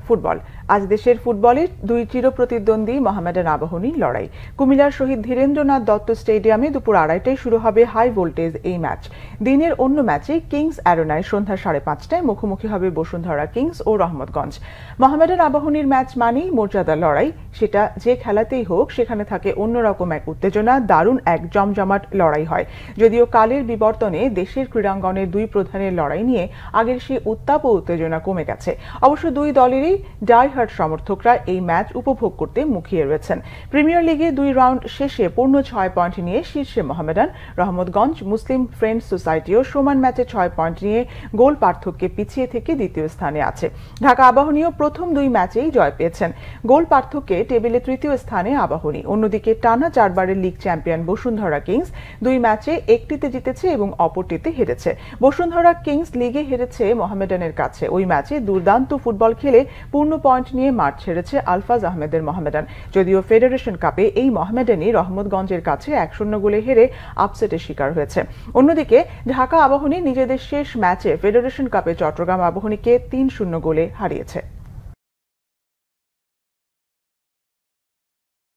Football. আজ দেশের ফুটবলের দুই চিরপ্রতিদ্বন্দ্বী মোহামেডান আবাহনীর লড়াই। কুমিল্লার শহীদ ধীরেন্দ্রনাথ দত্ত স্টেডিয়ামে দুপুর 2:30টায় শুরু হবে হাই ভোল্টেজ এই ম্যাচ। দিনের অন্য ম্যাচে কিংস অ্যারেনায় সন্ধ্যা 5:30টায় মুখোমুখি হবে বসুন্ধরা কিংস ও রহমতগঞ্জ। মোহামেডান আবাহনীর ম্যাচ মানেই মর্যাদার লড়াই। সেটা যে খেলাতেই হোক, সেখানে থাকে অন্যরকম এক উত্তেজনা, দারুণ এক জমজমাট লড়াই হয়। যদিও কালের বিবর্তনে দেশের ক্রীড়াঙ্গনের দুই প্রধানের লড়াই নিয়ে আগের সেই উত্তাপ ও উত্তেজনা কমে গেছে। অবশ্য দুই দলেরই ডাই-হার্ড সমর্থকরা এই ম্যাচ উপভোগ করতে মুখিয়ে রয়েছেন। প্রিমিয়ার লিগে 2 রাউন্ড শেষে পূর্ণ 6 পয়েন্ট নিয়ে শীর্ষে মোহামেডান। রহমতগঞ্জ মুসলিম ফ্রেন্ডস সোসাইটিও সমান ম্যাচে 6 পয়েন্ট নিয়ে গোল পার্থক্যে পিছিয়ে থেকে দ্বিতীয় স্থানে আছে। ঢাকা আবাহনীও প্রথম 2 ম্যাচেই জয় পেয়েছেন। গোল পার্থক্যে টেবিলে তৃতীয় স্থানে আবাহনী। অন্যদিকে টানা 4 বারের লিগ চ্যাম্পিয়ন বসুন্ধরা কিংস 2 ম্যাচে একটিতে জিতেছে এবং অপরটিতে হেরেছে। বসুন্ধরা কিংস লিগে হেরেছে মোহামেডানের কাছে। ওই ম্যাচে দুর্দান্ত ফুটবল খেলে পূর্ণ পয়েন্ট নিয়ে মাঠ ছেড়েছে আলফাজ আহমেদের মোহামেডান। যদিও ফেডারেশন কাপে এই মোহামেডানই রহমতগঞ্জের কাছে 1-0 গোলে হেরে আপসেটের শিকার হয়েছে। অন্যদিকে ঢাকা আবাহনী নিজেদের শেষ ম্যাচে ফেডারেশন কাপে চট্টগ্রাম আবাহনীকে 3-0 গোলে হারিয়েছে।